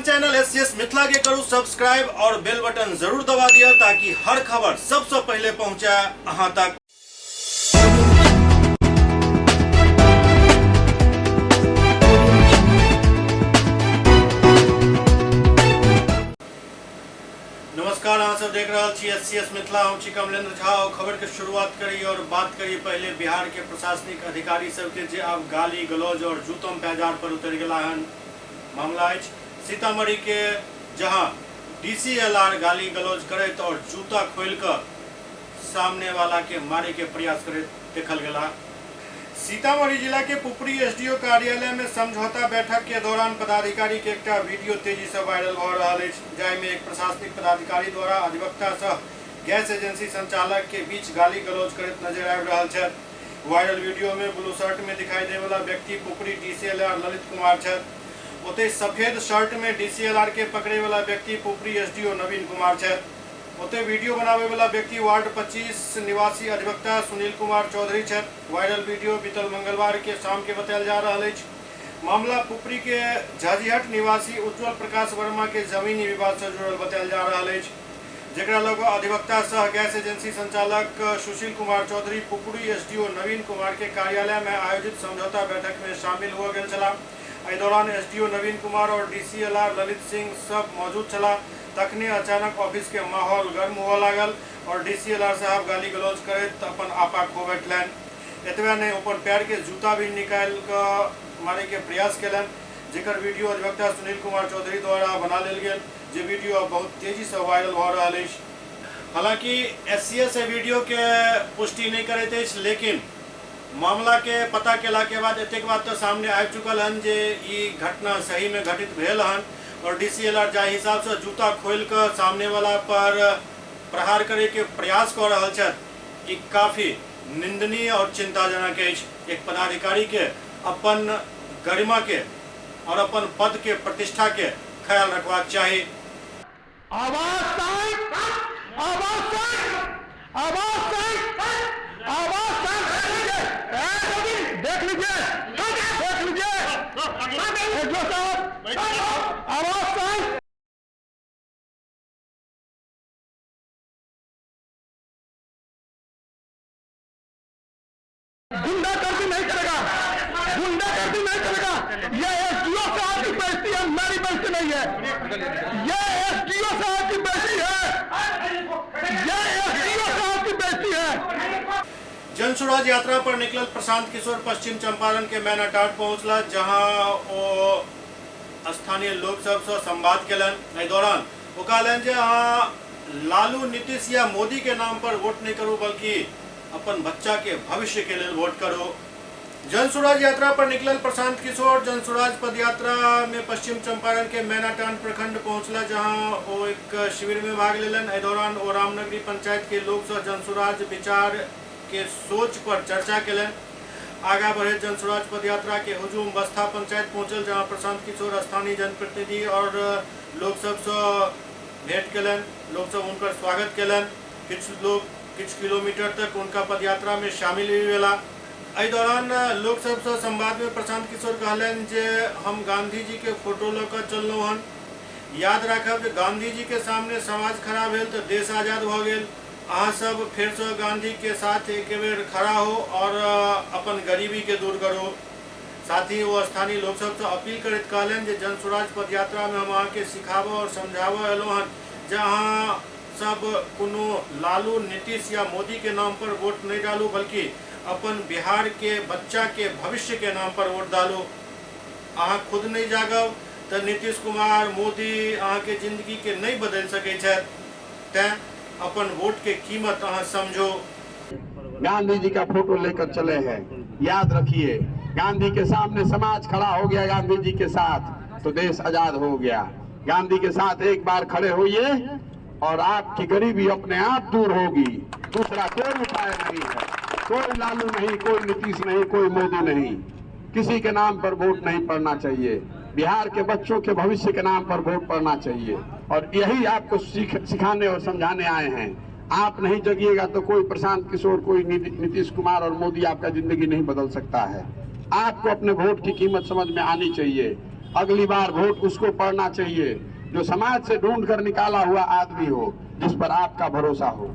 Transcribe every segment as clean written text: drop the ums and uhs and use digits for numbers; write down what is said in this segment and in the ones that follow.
अपन channel SCS Mithila के करू subscribe और बेल बटन जरूर दबा दिया ताकि हर खबर सबसे पहले पहुंचे अहां तक। नमस्कार, अहाँ सब देख रहा छी एससीएस मिथिला। हम छी कमलेंद्र झा। खबर के शुरुआत करी और बात करी पहले बिहार के प्रशासनिक अधिकारी सबके जे अब गाली गलौज और जूतम पैजार पर उतर गेला हन। मामला है सीतामढ़ी के, जहां डीसीएलआर गाली गलौज करत और जूता खोल कर सामने वाला के मारे के प्रयास करत देखल गेला। सीतामढ़ी जिला के पुपरी एसडीओ कार्यालय में समझौता बैठक के दौरान पदाधिकारी के एक वीडियो तेजी से वायरल भ रहा है, जाहि में एक प्रशासनिक पदाधिकारी द्वारा अधिवक्ता सह गैस एजेंसी संचालक के बीच गाली गलौज करत नजर आ रहा है। वायरल वीडियो में ब्लू शर्ट में दिखाई दे वाला व्यक्ति पुपरी डीसीएलआर ललित कुमार है। ओते सफेद शर्ट में डीसीएलआर के पकड़े वाला व्यक्ति पुपरी एसडीओ नवीन कुमार है। ओते वीडियो बनावे वाला व्यक्ति वार्ड 25 निवासी अधिवक्ता सुनील कुमार चौधरी है। वायरल वीडियो बीतल मंगलवार के शाम के बताया जा रहा है। मामला पुपरी के झाझीहट निवासी उज्जवल प्रकाश वर्मा के जमीनी विवाद से जुड़ल बताया जा रहा है, जरा लग अधिवक्ता सह गैस एजेंसी संचालक सुशील कुमार चौधरी पुपरी एसडीओ नवीन कुमार के कार्यालय में आयोजित समझौता बैठक में शामिल हो गए छला। एहि दौरान एसडीओ नवीन कुमार और डीसीएलआर ललित सिंह सब मौजूद छला। तखने अचानक ऑफिस के माहौल गर्म हुआ लागल और डीसीएलआर साहब गाली गलौज करत अपन आपा खो बैठलन। एतबे नहीं, अपन पैर के जूता भी निकाल कर मारे के प्रयास कलन, जेकर वीडियो अधिवक्ता सुनील कुमार चौधरी द्वारा बना लेल गेल, जे वीडियो अब बहुत तेजी से वायरल हो रहा है। हालांकि एससीएस वीडियो के पुष्टि नहीं करते, लेकिन मामला के पता केला के बाद एतेक बात तो सामने आ चुकल हन जे ई घटना सही में घटित भेल हन और डीसीएलआर जा हिसाब से जूता खोल कर सामने वाला पर प्रहार करे के प्रयास कर रहा है, ई काफी निंदनीय और चिंताजनक है। एक पदाधिकारी के अपन गरिमा के और अपन पद के प्रतिष्ठा के ख्याल रखवा चाहिए। देख लीजिए गुंडागर्दी नहीं करेगा, गुंडागर्दी नहीं करेगा। ये एसडीओ साहब की बेइज्जती है, मेरी बेइज्जती नहीं है। ये एसडीओ साहब की बेइज्जती है, ये एसडीओ साहब की बेइज्जती है। जन स्वराज यात्रा पर निकलल प्रशांत किशोर पश्चिम चंपारण के मैनाटाट पहुंचला, जहां वो स्थानीय लोग सब से संवाद केलन। एहि दौरान वो कहलन जे अहाँ लालू नीतीश या मोदी के नाम पर वोट नहीं करू, बल्कि अपन बच्चा के भविष्य के लिए वोट करो। जन स्वराज यात्रा पर निकलल प्रशांत किशोर जन स्वराज पद यात्रा में पश्चिम चंपारण के मैनाटान प्रखंड पहुंचला, जहां वो एक शिविर में भाग लेलन। एहि दौरान वो रामनगरी पंचायत के लोग से जन स्वराज विचार के सोच पर चर्चा केलन। आगा बढ़े जन स्वराज पद यात्रा के हुजूम बस्ता पंचायत पहुंचल, जहां प्रशांत किशोर स्थानीय जनप्रतिनिधि और लोग सब से भेंट केलन। लोग सब उनकर स्वागत केलन। कुछ किलोमीटर तक उनका पद यात्रा में शामिल भी भेला। एहि दौरान लोग सब से संवाद में प्रशांत किशोर कहलन जे हम गांधी जी के फोटो लेकर चललहुँ हन। याद रखब जे गांधी जी के सामने समाज खड़ा भेल तो देश आजाद भ गेल। अहाँ सब फिर से गांधी के साथ एक बेर खड़ा हो और अपन गरीबी के दूर करो। साथ ही वो स्थानीय लोग सब से अपील करत कहलन जे जन स्वराज पद यात्रा में हम अहाँ के सिखाबो और समझाबो एलहुँ हन जे अहाँ सब कोनो लालू नीतीश या मोदी के नाम पर वोट नहीं डालू, बल्कि अपन बिहार के बच्चा के भविष्य के नाम पर वोट डालू। अहाँ खुद नहीं जागब तो नीतीश कुमार मोदी अहाँ के जिंदगी के नहीं बदल सके छे। तैं अपन वोट के कीमत अहाँ समझो। गांधी जी का फोटो लेकर चले हैं, याद रखिए गांधी के सामने समाज खड़ा हो गया, गांधी जी के साथ तो देश आजाद हो गया। गांधी के साथ एक बार खड़े होइए और आपकी गरीबी अपने आप दूर होगी। दूसरा कोई उपाय नहीं है, कोई लालू नहीं, कोई नीतीश नहीं, कोई मोदी नहीं। किसी के नाम पर वोट नहीं पड़ना चाहिए। बिहार के बच्चों के भविष्य के नाम पर वोट पड़ना चाहिए और यही आपको सिखाने और समझाने आए हैं। आप नहीं जगिएगा तो कोई प्रशांत किशोर, कोई नीतीश कुमार और मोदी आपका जिंदगी नहीं बदल सकता है। आपको अपने वोट की कीमत समझ में आनी चाहिए। अगली बार वोट उसको पड़ना चाहिए जो समाज से ढूंढ कर निकाला हुआ आदमी हो, जिस पर आपका भरोसा हो,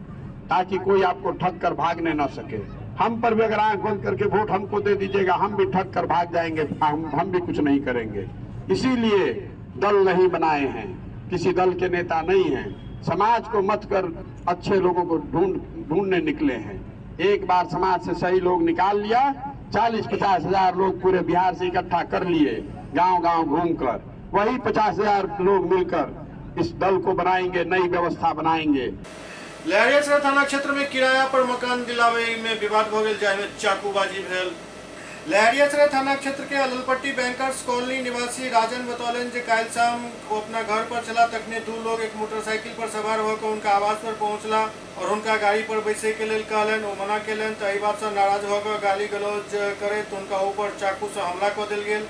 ताकि कोई आपको ठग कर भागने न सके। हम पर भी अगर आंख बंद करके वोट हमको दे दीजिएगा, हम भी ठग कर भाग जाएंगे, हम भी कुछ नहीं करेंगे। इसीलिए दल नहीं बनाए हैं, किसी दल के नेता नहीं हैं, समाज को मत कर अच्छे लोगों को ढूंढने निकले हैं। एक बार समाज से सही लोग निकाल लिया, 40-50 हजार लोग पूरे बिहार से इकट्ठा कर लिए, गांव गांव घूमकर, वही 50 हजार लोग मिलकर इस दल को बनाएंगे, नई व्यवस्था बनाएंगे। लहरियासराय थाना क्षेत्र में किराया पर मकान दिलावे में विवाद हो गया, जाहि में चाकूबाजी भेल। लहरियासराय थाना क्षेत्र के अललपट्टी बैंकर्स कॉलोनी निवासी राजन बतौलन जे काल शाम वो अपना घर पर चला, तखने दो लोग एक मोटरसाइकिल पर सवार होकर उनका आवास पर पहुंचला और उनका गाड़ी पर बैसे के लिए कहलन, वो मना केलन। तो एहि बात से नाराज होकर गाली गलौज करे तो उनका ऊपर चाकू से हमला कर दिल गेल,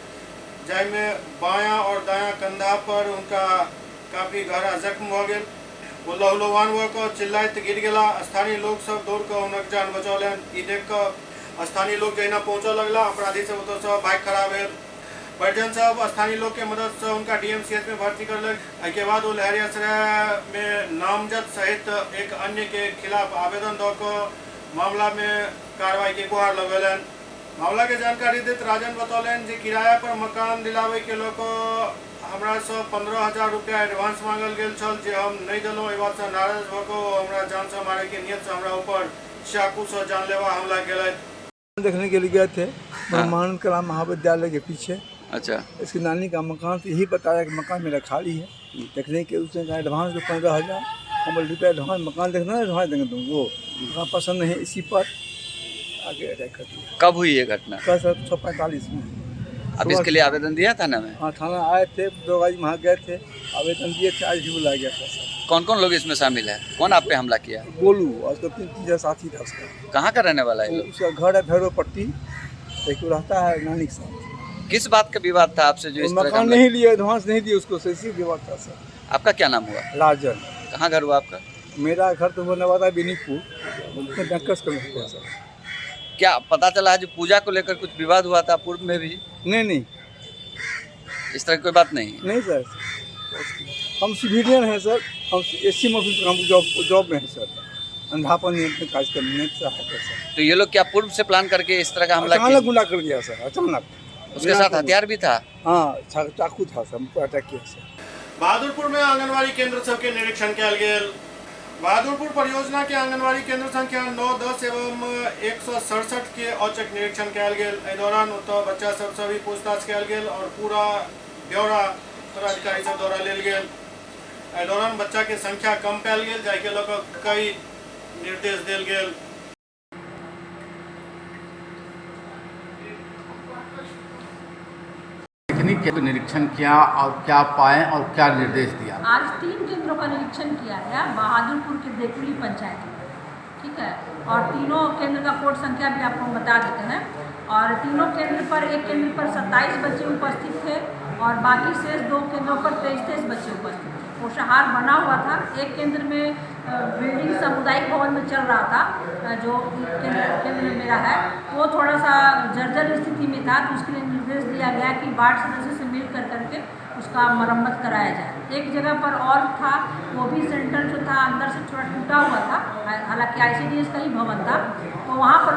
जाहि में बायां और दायां कंधा पर उनका काफी गहरा जख्म हो गया। वो लहूलुहान होकर चिल्लाइत गिर गया। स्थानीय लोग सब दौड़ कर उनक जान बचौलन। ई देख कर स्थानीय लोग जहिना पहुंचे लगला, अपराधी सब ओतऽ से बाइक खराब भेल। परिजन सब स्थानीय लोग के मदद से उनका डीएमसीएच में भर्ती करलक। एहिके बाद वो लहरियासराय में नामजद सहित एक अन्य के खिलाफ आवेदन दऽ कऽ मामला में कार्रवाई के गुहार लगेलन। मामला के जानकारी देत राजन बतौलन जे किराया पर मकान दिलावे के लोग हमरा से 15,000 रुपया एडवांस मांगल गेल छल, जे हम नहीं दिलहुँ। एहि बात से नाराज होकर हमरा जान से मारे के नियत से हमरा ऊपर चाकू से जानलेवा हमला केलथि। देखने के लिए गए थे ब्रह्मानंद कला महाविद्यालय के पीछे। अच्छा, इसकी नानी का मकान, तो यही बताया कि मकान मेरा खाली है। देखने के उसने कहा एडवांस जो 15,000, हम रुपया एडवांस मकान देखना है, एडवांस देंगे तुमको, मकान पसंद नहीं, इसी पर आगे अटैक कर दिया। कब हुई ये घटना? कल सर 6:45 में। अब इसके लिए आवेदन दिया थाना में? हाँ, थाना आए थे, 2 गाड़ी वहाँ गए थे, आवेदन दिए थे, आज भी बुलाया गया था सर। कौन कौन लोग इसमें शामिल है? कौन आप पे हमला किया? गोलू और उसका 3 साथी था उसका। कहाँ का रहने वाला है? उसका घर है भैरवपट्टी, एक रहता है नानी के साथ। किस बात का विवाद था आपसे जो इस तरह का मकान हमला? नहीं लिया, एडवांस नहीं दिया उसको, इसी विवाद था सर। आपका क्या नाम हुआ? राजन। कहाँ घर हुआ आपका? मेरा घर तो होने वाला है बेनीपुर, उसमें बैंकर्स कर हुआ सर। क्या पता चला है जो पूजा को लेकर कुछ विवाद हुआ था पूर्व में भी? नहीं, इस तरह की कोई बात नहीं? नहीं सर, हम सिविलियन हैं सर, हम एससी में हम जॉब में हैं सर, अंधापन नियंत्रण कार्यक्रम में सर। तो ये लोग क्या पूर्व से प्लान करके इस तरह का हमला किया? अचानक गुंडा कर दिया सर, अचानक। उसके साथ हथियार भी था? हाँ, चाकू था सर, हमको अटैक किया सर। बहादुरपुर में आंगनबाड़ी केंद्र सबके निरीक्षण कयल गेल। बहादुरपुर परियोजना के आंगनबाड़ी केंद्र संख्या 9, 10 एवं 167 के औचक निरीक्षण कयल गेल। एहि दौरान ओतऽ बच्चा सबसँ भी पूछताछ कयल गेल और पूरा ब्यौरा पदाधिकारी सब द्वारा लेल गेल। एहि दौरान बच्चा के संख्या कम पायल गेल, जाहिके लऽ कऽ कई निर्देश देल गेल। तकनीक का निरीक्षण किया और क्या पाए और क्या निर्देश दिया? आज 3 केंद्रों का निरीक्षण किया गया बहादुरपुर के देकुली पंचायत में, ठीक है, और तीनों केंद्र का कोड संख्या भी आपको बता देते हैं। और तीनों केंद्र पर, एक केंद्र पर 27 बच्चे उपस्थित थे और बाकी शेष 2 केंद्रों पर 23 बच्चे उपस्थित थे। पोषाहार बना हुआ था। एक केंद्र में बिल्डिंग सामुदायिक भवन में चल रहा था, जो केंद्र मेरा है, वो थोड़ा सा जर्जर स्थिति में था, तो उसके लिए निर्देश दिया गया कि वार्ड सदस्य से मिल करके उसका मरम्मत कराया जाए। एक जगह पर और था, वो भी सेंटर जो था अंदर से थोड़ा टूटा हुआ था, हालांकि ICDS का ही भवन था, तो वहाँ पर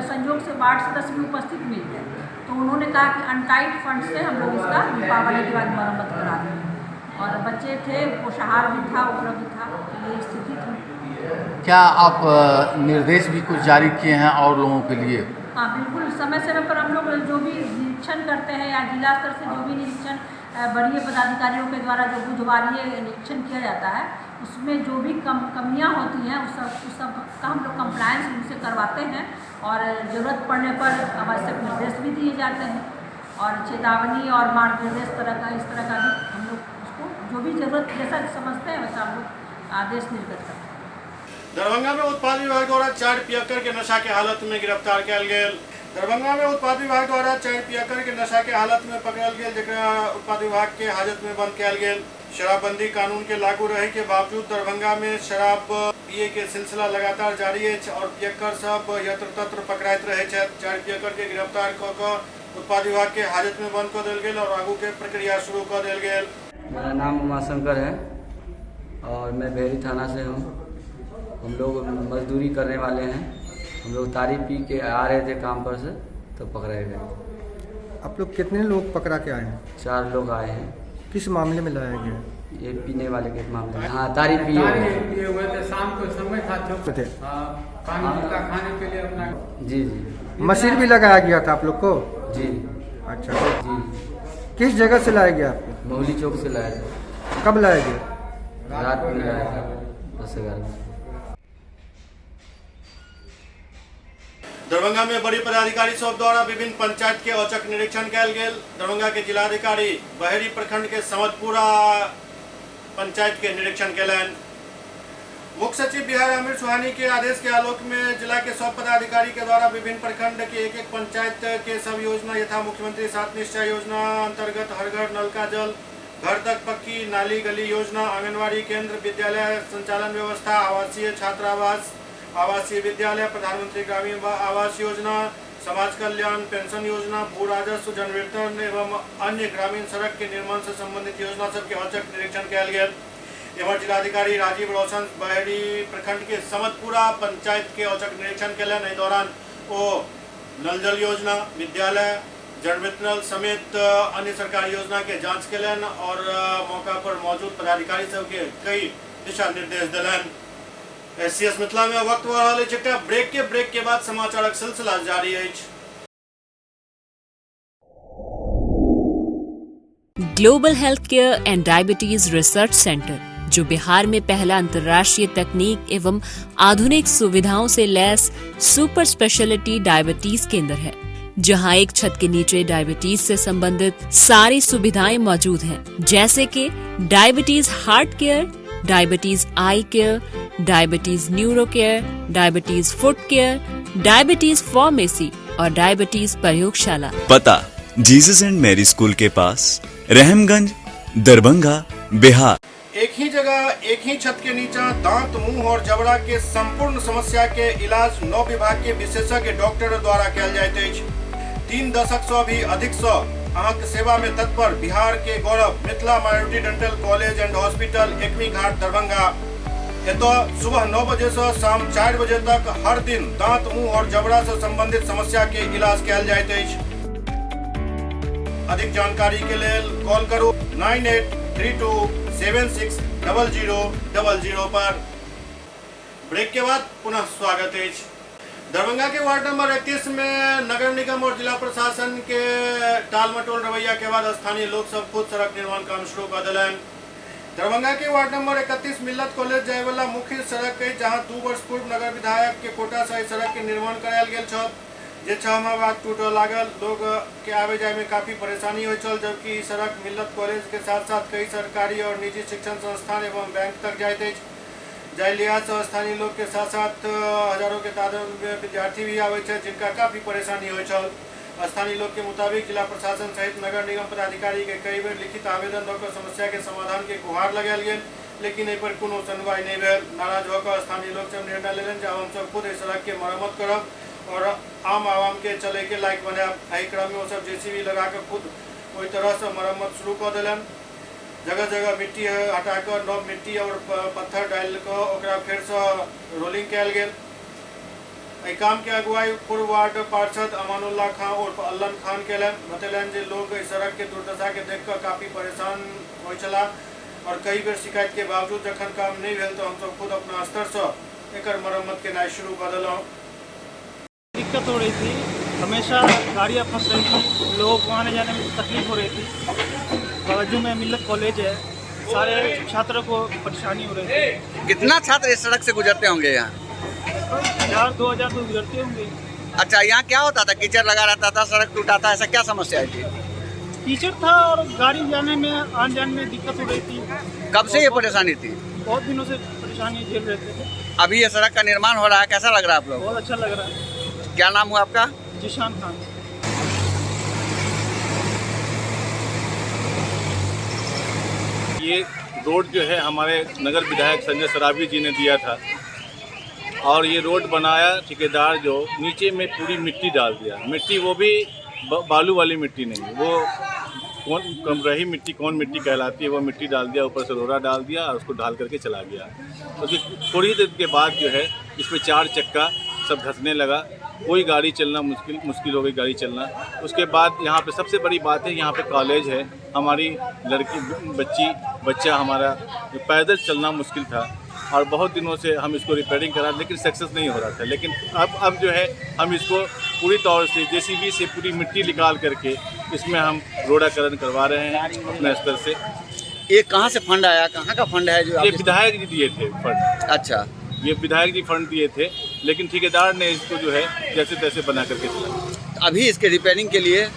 संयोग से वार्ड सदस्य भी उपस्थित मिल गए, तो उन्होंने कहा कि अनटाइड फंड से हम लोग इसका दीपावली के बाद मरम्मत करा देंगे। और बच्चे थे, पोषाहार भी था, उपलब्ध था, ये स्थिति थी। क्या आप निर्देश भी कुछ जारी किए हैं और लोगों के लिए? हाँ, बिल्कुल, समय समय पर हम लोग जो भी निरीक्षण करते हैं या जिला स्तर से जो भी निरीक्षण वरीय पदाधिकारियों के द्वारा जो बुधवारीय निरीक्षण किया जाता है, उसमें जो भी कमियां होती हैं उस सब का हम लोग कंप्लायंस उनसे करवाते हैं और ज़रूरत पड़ने पर आवश्यक निर्देश भी दिए जाते हैं और चेतावनी और मार्गदर्शन इस तरह का भी हम लोग उसको जो भी ज़रूरत जैसा समझते हैं वैसा हम लोग आदेश निर्गत करते हैं। दरभंगा में उत्पाद विभाग द्वारा 4 पियक्कर के नशा के हालत में गिरफ्तार कयल गेल। दरभंगा में उत्पाद विभाग द्वारा 4 पियक्कर के नशा के हालत में पकड़ल गेल, जकरा उत्पाद विभाग के हाजत में बंद कयल गेल। शराबबंदी कानून के लागू रहे के बावजूद दरभंगा में शराब पिए के सिलसिला लगातार जारी है और पियक्कर सब यत्र तत्र पकड़ाइत रहे। 4 पियक्कर के गिरफ्तार कऽ उत्पाद विभाग के हाजत में बंद कर दिल गया और आगू के प्रक्रिया शुरू कर दिल गया। मेरा नाम उमाशंकर है और मैं भेरी थाना से हूँ। हम लोग मजदूरी करने वाले हैं। हम लोग तारी पी के आ रहे थे काम पर से तो पकड़े गए। आप लोग कितने लोग पकड़ा के आए हैं? 4 लोग आए हैं। किस मामले में लाया गया? ये पीने वाले के मामले में। हाँ, तारी पिए हुए थे, शाम को समय था थे। पानी का खाने के लिए अपना। जी जी। मशीन भी लगाया गया था आप लोग को? जी। अच्छा जी। किस जगह से लाया गया आपको? मोहली चौक से लाया था। कब लाया गया? रात में लाया था 10-11। दरभंगा में बड़ी पदाधिकारी सब द्वारा विभिन्न पंचायत के औचक निरीक्षण कल गेल। दरभंगा के जिलाधिकारी बहेरी प्रखंड के समतपुरा पंचायत के निरीक्षण कलन। मुख्य सचिव बिहार आमिर सुहानी के आदेश के आलोक में जिला के सब पदाधिकारी के द्वारा विभिन्न प्रखंड के एक पंचायत के सब योजना यथा मुख्यमंत्री 7 निश्चय योजना अंतर्गत हर घर नल का जल, घर तक पक्की नाली गली योजना, आंगनबाड़ी केंद्र, विद्यालय संचालन व्यवस्था, आवासीय छात्रावास, आवासीय विद्यालय, प्रधानमंत्री ग्रामीण आवास योजना, समाज कल्याण पेंशन योजना, भू राजस्व जनवितरण एवं अन्य ग्रामीण सड़क के निर्माण से संबंधित योजना सबके औचक निरीक्षण कल गया। एवं जिलाधिकारी राजीव रोशन बहेरी प्रखंड के समतपुरा पंचायत के औचक निरीक्षण कलन। इस दौरान वो नल जल योजना, विद्यालय, जनवितरण समेत अन्य सरकारी योजना के जांच कलन और मौका पर मौजूद पदाधिकारी सबके कई दिशा निर्देश दिलन। एससीएस मिथिला में वक्त वाले चिट्टा ब्रेक के बाद समाचारक सिलसिला जारी है। Global health care and diabetes research centre, जो बिहार में पहला अंतर्राष्ट्रीय तकनीक एवं आधुनिक सुविधाओं से लैस सुपर स्पेशलिटी डायबिटीज केंद्र है, जहां एक छत के नीचे डायबिटीज से संबंधित सारी सुविधाएं मौजूद हैं, जैसे कि diabetes heart care, diabetes eye care, diabetes neuro care, diabetes foot care, diabetes pharmacy और डायबिटीज प्रयोगशाला। पता जीसस एंड मैरी स्कूल के पास, रहमगंज, दरभंगा, बिहार। एक ही जगह एक ही छत के नीचे दांत, मुंह और जबड़ा के संपूर्ण समस्या के इलाज 9 विभाग के विशेषज्ञ डॉक्टर द्वारा कल जाइत अछि। 3 दशक से भी अधिक से अहाँक सेवा में तत्पर बिहार के गौरव Mithila minority dental college and hospital Ekmi Ghat Darbhanga. एतो सुबह 9 बजे से शाम 4 बजे तक हर दिन दांत, मुंह और जबड़ा से संबंधित समस्या के इलाज कल जाइत अछि। अधिक जानकारी के लिए कॉल करो 9832760000 पर। ब्रेक के बाद पुनः स्वागत है। दरभंगा के वार्ड नंबर 31 में नगर निगम और जिला प्रशासन के टालमटोल रवैया के बाद स्थानीय लोग सब खुद सड़क निर्माण काम शुरू कर दिलन। दरभंगा के वार्ड नंबर 31 मिल्लत कॉलेज जाए वाला मुख्य सड़क है, जहां 2 वर्ष पूर्व नगर विधायक के कोटा से सड़क के निर्माण करायल गेल छल, जे 6 माह बाद टूटे लागल। लोग के आवे जाए में काफी परेशानी हो चल, जबकि सड़क मिल्लत कॉलेज के साथ साथ कई सरकारी और निजी शिक्षण संस्थान एवं बैंक तक जाइत अछि। जाय लिहाज से स्थानीय लोग के साथ साथ हजारों के तादाद में विद्यार्थी भी आवे छे, जिनका काफी परेशानी हो चल। स्थानीय लोग के मुताबिक जिला प्रशासन सहित नगर निगम पदाधिकारी के कई बेर लिखित आवेदन दऽ कऽ समस्या के समाधान के गुहार लगायल गेल, लेकिन एहि पर कोनो सुनवाई नहीं भेल। नाराज होकर स्थानीय लोग सब निर्णय लेलन जे हम सब खुद एहि सड़क के मरम्मत करब और आम आवाम के चले के लायक बनाब। एहि क्रम में वो सब जेसीबी लगा कर खुद ओहि तरह से मरम्मत शुरू कर दिलन। जगह जगह मिट्टी हटाकर नव मिट्टी और पत्थर डाल कर ओकरा फिर से रोलिंग कयल गेल। एहि काम के अगुवाई पूर्व वार्ड पार्षद अमानुल्लाह खान उर्फ अल्लन खान केलन। बतेलन जे लोग इस सड़क के दुर्दशा के देख कर काफी परेशान हो चला और कई बेर शिकायत के बावजूद जखन काम नहीं भेल तो हम सब खुद अपना स्तर से एकर मरम्मत केनाइ शुरू कर दिलहुँ। दिक्कत हो रही थी, हमेशा गाड़ियाँ फंस रही थी, लोगों को आने जाने में तकलीफ हो रही थी। बाजू में मिल्लत कॉलेज है, सारे छात्रों को परेशानी हो रही थी। कितना छात्र इस सड़क से गुजरते होंगे यहाँ? 1000-2000 तो गुजरते होंगे। अच्छा, यहाँ क्या होता था? कीचड़ लगा रहता था, सड़क टूटा था, ऐसा क्या समस्या है? कीचड़ था और गाड़ी जाने में आने जाने में दिक्कत हो रही थी। कब से ये परेशानी थी? बहुत दिनों से परेशानी झेल रहे थे। अभी ये सड़क का निर्माण हो रहा है, कैसा लग रहा है आप लोग? बहुत अच्छा लग रहा है। क्या नाम हुआ आपका? जिशान खान। ये रोड जो है हमारे नगर विधायक संजय सराबी जी ने दिया था और ये रोड बनाया ठेकेदार जो नीचे में पूरी मिट्टी डाल दिया। मिट्टी वो भी बालू वाली मिट्टी नहीं है, वो कौन रही मिट्टी कौन मिट्टी कहलाती है, वो मिट्टी डाल दिया, ऊपर से रोड़ा डाल दिया और उसको ढाल करके चला गया। उसकी थोड़ी देर के बाद जो है इसमें 4 चक्का सब धंसने लगा, कोई गाड़ी चलना मुश्किल हो गई गाड़ी चलना। उसके बाद यहाँ पे सबसे बड़ी बात है, यहाँ पे कॉलेज है, हमारी लड़की बच्चा हमारा पैदल चलना मुश्किल था और बहुत दिनों से हम इसको रिपेयरिंग करा लेकिन सक्सेस नहीं हो रहा था। लेकिन अब जो है हम इसको पूरी तौर से JCB से पूरी मिट्टी निकाल करके इसमें हम रोडाकरण करवा रहे हैं अपने स्तर से। ये कहाँ से फंड आया, कहाँ का फंड है जो ये विधायक जी दिए थे फंड। अच्छा, ये विधायक जी फंड दिए थे, लेकिन ठेकेदार ने इसको जो है जैसे तैसे बना करके चला। अभी इसके रिपेयरिंग के लिए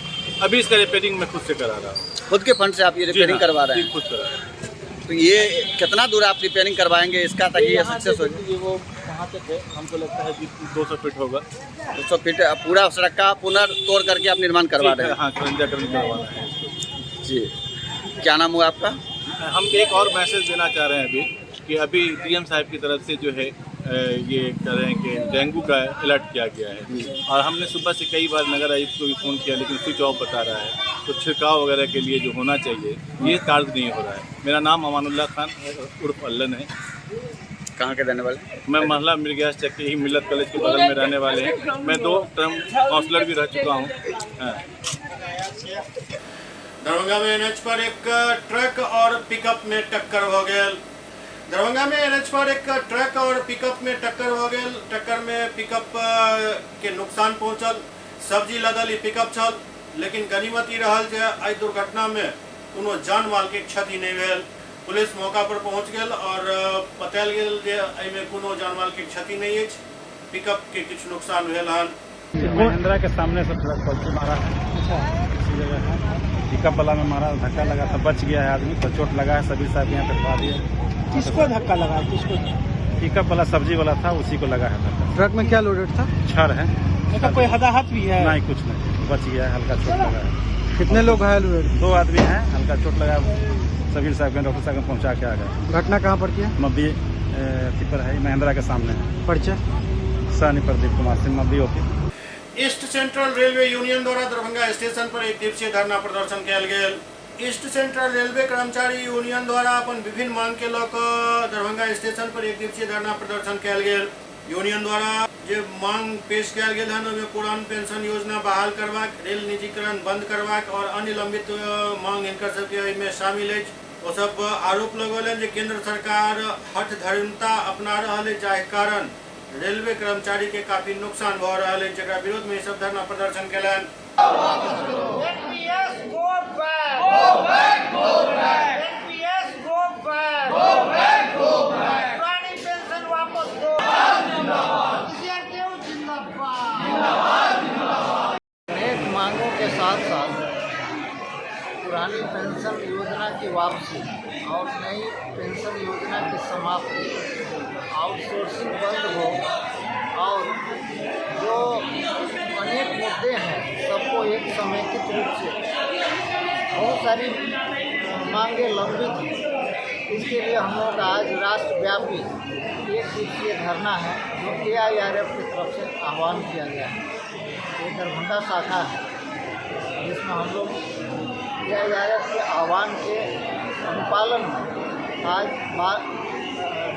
अभी इसका रिपेयरिंग मैं खुद से करा रहा हूँ। खुद के फंड से आप ये रिपेयरिंग करवा रहे हैं? खुद करा रहा हूँ। तो ये कितना दूर आप रिपेयरिंग करवाएंगे इसका ताकि ये सक्सेस हो जाए? ये वो कहाँ तक है, हमको लगता है कि 200 फीट होगा। 200 फीट पूरा सड़क का पुनर्तोड़ करके आप निर्माण करवा रहे हैं? हाँ, करंजाकरण करवाना है इसको। जी, क्या नाम हुआ आपका? हम एक और मैसेज देना चाह रहे हैं कि अभी DM साहब की तरफ से जो है ये कह रहे हैं कि डेंगू का अलर्ट किया गया है और हमने सुबह से कई बार नगर आयुक्त को भी फ़ोन किया लेकिन स्विच ऑफ बता रहा है। तो छिड़काव वगैरह के लिए जो होना चाहिए ये कार्य नहीं हो रहा है। मेरा नाम अमानुल्लाह खान उर्फ अल्लन है। कहाँ के रहने वाले? मैं महला मिर्ग्यास चक्की ही मिलत कॉलेज के बगल में रहने वाले हैं। मैं 2 टर्म काउंसलर भी रह चुका हूँ। दरभंगा में NH पर एक ट्रक और पिकअप में टक्कर हो गया। दरभंगा में NH पर एक ट्रक और पिकअप में टक्कर हो गई। टक्कर में पिकअप के नुकसान पहुंचल, सब्जी लदल पिकअप छल, लेकिन गनीमती रहल जे एहि दुर्घटना में कोनो जान माल के क्षति नहीं भेल। पुलिस मौका पर पहुंच गेल और बतायल गेल जे एहिमे कोनो जान माल के क्षति नहीं है, पिकअप के कुछ नुकसान भेल हन। महिंद्रा के सामने से ट्रक पलटी मारा है, इसी जगह है, पिकअप वाला में मारा, धक्का लगा था, बच गया है आदमी, पर चोट लगा है। सभी साहब यहाँ तक पा दिए। किसको धक्का लगा? किसको? पिकअप वाला सब्जी वाला था, उसी को लगा है धक्का। ट्रक में क्या लोडेड था? छड़ है। मतलब कोई हताहत भी है? नहीं, कुछ नहीं, बच गया है, हल्का चोट लगा है। कितने लोग घायल हुए? 2 आदमी हैं, हल्का चोट लगा। सभी साहब के डॉक्टर साहब पहुँचा के आ गए। घटना कहाँ पर किया? मब्बी टिपर है, महिंद्रा के सामने है। परिचय? सानी प्रदीप कुमार सिंह, मब्बी होती। ईस्ट सेंट्रल रेलवे यूनियन द्वारा दरभंगा स्टेशन पर 1 दिवसीय धरना प्रदर्शन किया गया। ईस्ट सेंट्रल रेलवे कर्मचारी यूनियन द्वारा अपन विभिन्न मांग के लऽ कऽ दरभंगा स्टेशन पर 1 दिवसीय धरना प्रदर्शन किया गया। यूनियन द्वारा जो मांग पेश किया गया है उसमें पुरान पेंशन योजना बहाल करवाक, रेल निजीकरण बंद करवाक और अन्य लंबित मांग हिनकर सबके में शामिल है। वो सब आरोप लगौलन जे केंद्र सरकार हठ धर्मता अपना रहा है, जाहि कारण रेलवे कर्मचारी के काफी नुकसान भ रहा है, जरा विरोध में सब धरना प्रदर्शन कलन। अनेक मांगों के साथ साथ पुरानी पेंशन योजना की वापसी और नई पेंशन योजना की समाप्ति, आउटसोर्सिंग बंद हो और जो अनेक मुद्दे हैं सबको एक समेकित रूप से, बहुत सारी मांगे लंबित हैं। इसके लिए हम लोग आज राष्ट्रव्यापी 1 दिवसीय धरना है जो AIRF की तरफ से आह्वान किया गया है। ये दरभंगा शाखा है जिसमें हम लोग AIRF के आह्वान के अनुपालन में आज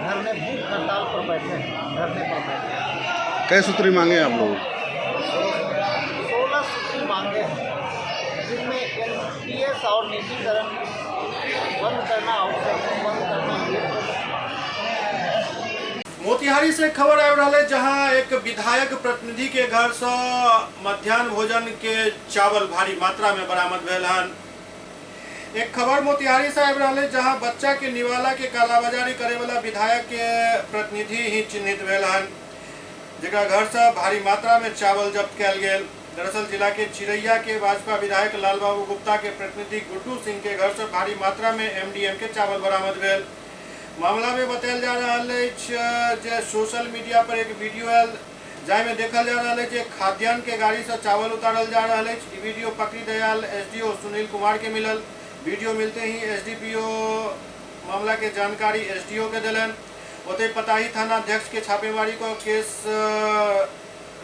धरने भूख हड़ताल पर बैठे हैं, धरने पर बैठे हैं। कई सूत्री मांगे आप लोग? 16 सूत्री मांगे हैं जिनमें NPS और निजीकरण बंद करना, आउटसोर्सिंग बंद करना, मोतिहारी से खबर आ रहा है जहां एक विधायक प्रतिनिधि के घर से मध्याह्न भोजन के चावल भारी मात्रा में बरामद भेल हन। एक खबर मोतिहारी से आ रहा है जहां बच्चा के निवाला के कालाबाजारी करे वाला विधायक के प्रतिनिधि ही चिन्हित भेल हन, जरा घर से भारी मात्रा में चावल जब्त किया गया। दरअसल जिला के चिरैया के भाजपा विधायक लाल बाबू गुप्ता के प्रतिनिधि गुड्डू सिंह के घर से भारी मात्रा में MDM के चावल बरामद भेल। मामला में बतायल जा रहा है सोशल मीडिया पर एक वीडियो आयल जामे देखल जा रहा है जे खाद्यान्न के गाड़ी से चावल उतारल जा रहा है। वीडियो पकड़ी दयाल SDO सुनील कुमार के मिलल। वीडियो मिलते ही SDPO मामला के जानकारी SDO के दिलन। ओते पताही थाना अध्यक्ष के छापेमारी को केस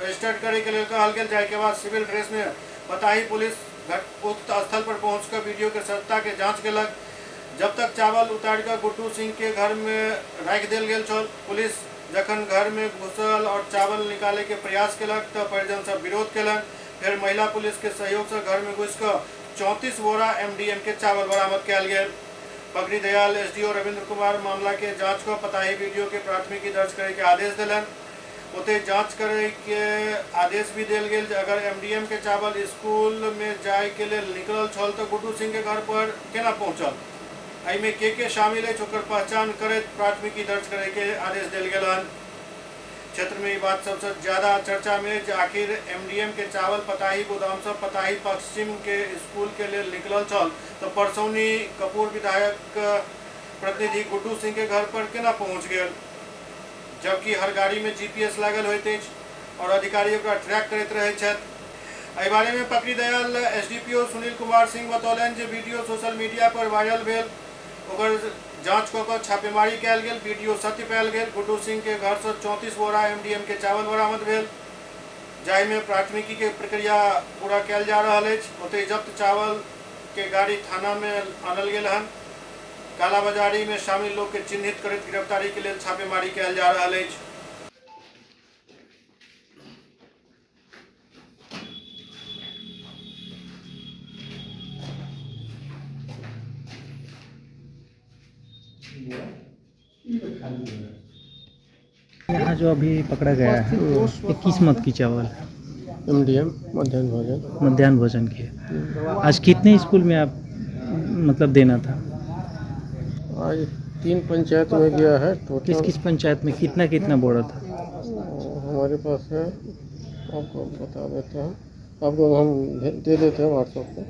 रजिस्टर्ड करे के लिए कहल गेल, जाए के बाद सिविल ड्रेस में पताही पुलिस उक्त स्थल पर पहुंचकर वीडियो के सत्यता के जांच केलक। जब तक चावल उतार कर गुड्डू सिंह के घर में राख देल गेल छल। पुलिस जखन घर में घुसल और चावल निकाले के प्रयास केलक तो परिजन सब विरोध केलन। फिर महिला पुलिस के सहयोग से घर में घुसकर 34 बोरा MDM के चावल बरामद किया गेल। पकड़ी दयाल SDO रविंद्र कुमार मामला के जांच को पताही वीडियो के प्राथमिकी दर्ज करे के आदेश दिलन। ओते जांच करे के आदेश भी दिल गेल। अगर MDM के चावल स्कूल में जाए के लिए निकलल छल तो गुड्डू सिंह के घर पर केना पहुंचल, एहिमे के शामिल है ओकर पहचान करे प्राथमिकी दर्ज करे के आदेश दिल गेलन। क्षेत्र में ये बात सबसे ज्यादा चर्चा में जे आखिर MDM के चावल पताही गोदाम से पताही पश्चिम के स्कूल के लिए निकलल छल तो परसौनी कपूर विधायक प्रतिनिधि गुड्डू सिंह के घर पर केना पहुंच गेल, जबकि हर गाड़ी में GPS लागल होइत अछि और अधिकारी ओकरा ट्रैक करैत रहै छथि। एहि बारे में पकड़ी दयाल SDPO सुनील कुमार सिंह बतौलन जे वीडियो सोशल मीडिया पर वायरल भेल, ओकर जांच कऽ कऽ छापेमारी कयल गेल। वीडियो सत्य पायल गेल। गुड्डू सिंह के घर से 34 बोरा MDM के चावल बरामद भेल, जाहि में प्राथमिकी के प्रक्रिया पूरा कयल जा रहल अछि। ओतहि जब्त चावल के गाड़ी थाना में आनल गेल हन। कालाबाजारी में शामिल लोग के चिन्हित करैत गिरफ्तारी के लिए छापेमारी कयल जा रहल अछि। यहाँ जो अभी पकड़ा गया है वो 21 मत की चावल MDM मध्याह्न भोजन की है। आज कितने स्कूल में आप मतलब देना था? आज 3 पंचायत में गया है। किस किस पंचायत में कितना कितना बोरा था? हमारे पास है, आपको बता देते हैं, आपको हम दे देते हैं WhatsApp पे।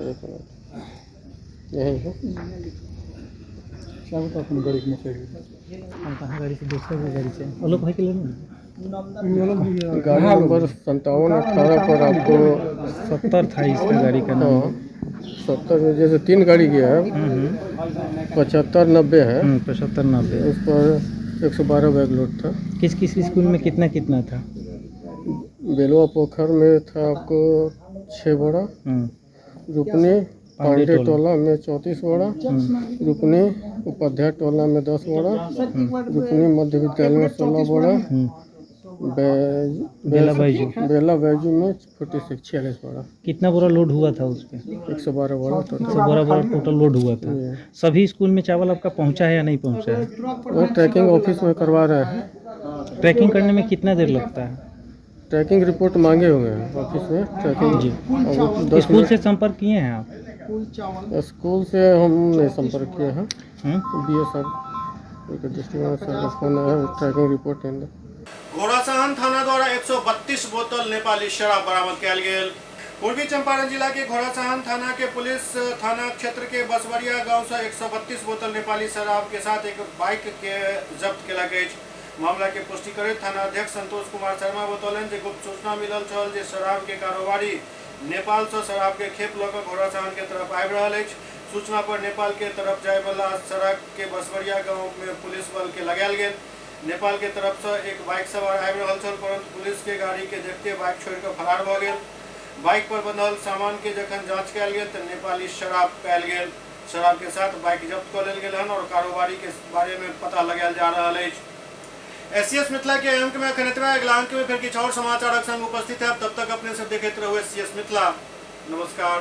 एक मिनट यही है। तो अपनी गाड़ी में हम कहाँ गाड़ी से दूसरे गाड़ी से लोग भाई के लिए गाड़ी नंबर 5718 पर आपको 70 था इसका गाड़ी का नाम। 70 में जैसे 3 गाड़ी गया है, 7590 है, 7590 उस पर 112 बैग लोड था। किस किस स्कूल में कितना कितना था? बेलवा पोखर में था आपको 6 बोरा, रुकनी पांडे टोला में 34 बोरा, रुकनी उपाध्याय टोला में 10 बोरा, रुकनी मध्य विद्यालय में 16 बोरा, बेला बैजू में 46 बोरा। कितना बोरा लोड हुआ था उस पे? 112 बोरा टोटल लोड हुआ था। सभी स्कूल में चावल आपका पहुंचा है या नहीं पहुंचा है? वो ट्रैकिंग ऑफिस में करवा रहे हैं। ट्रैकिंग करने में कितना देर लगता है? ट्रैकिंग रिपोर्ट मांगे हुए हैं ऑफिस में। ट्रैकिंग जी। स्कूल से संपर्क किए हैं आप? स्कूल से हम नहीं संपर्क किए हैं। BSF district tracking report Ghorasahan थाना द्वारा 132 बोतल नेपाली शराब बरामद किया गेल। पूर्वी चंपारण जिला के घोड़ासहन थाना के पुलिस थाना क्षेत्र के बसवरिया गांव से 132 बोतल नेपाली शराब के साथ एक बाइक के जब्त किया गया। मामला के पुष्टि करते थाना अध्यक्ष संतोष कुमार शर्मा बतौलन जे गुप्त सूचना मिलल छल जे शराब के कारोबारी नेपाल से शराब के खेप लऽ कऽ घोड़ासहन के तरफ आबि रहल अछि। सूचना पर नेपाल के तरफ जाय वाला सड़क के बसवरिया गांव में पुलिस बल के लगायल गेल। नेपाल के तरफ से एक बाइक सवार आबि रहल छल, परंतु पुलिस के गाड़ी के देखते बाइक छोड़ कर फरार भऽ गेल। बाइक पर बंधल सामान के जखन जांच कयल गेल तो नेपाली शराब पायल गेल। शराब के साथ बाइक जब्त कऽ लेल गेल हन और कारोबारी के बारे में पता लगायल जा रहल अछि। SCS मिथिला के अंक में अखन एतबे। अगला अंक में फिर किछु और समाचारक संग उपस्थित है। तब तक अपने सब देखते रहो SCS मिथिला। नमस्कार।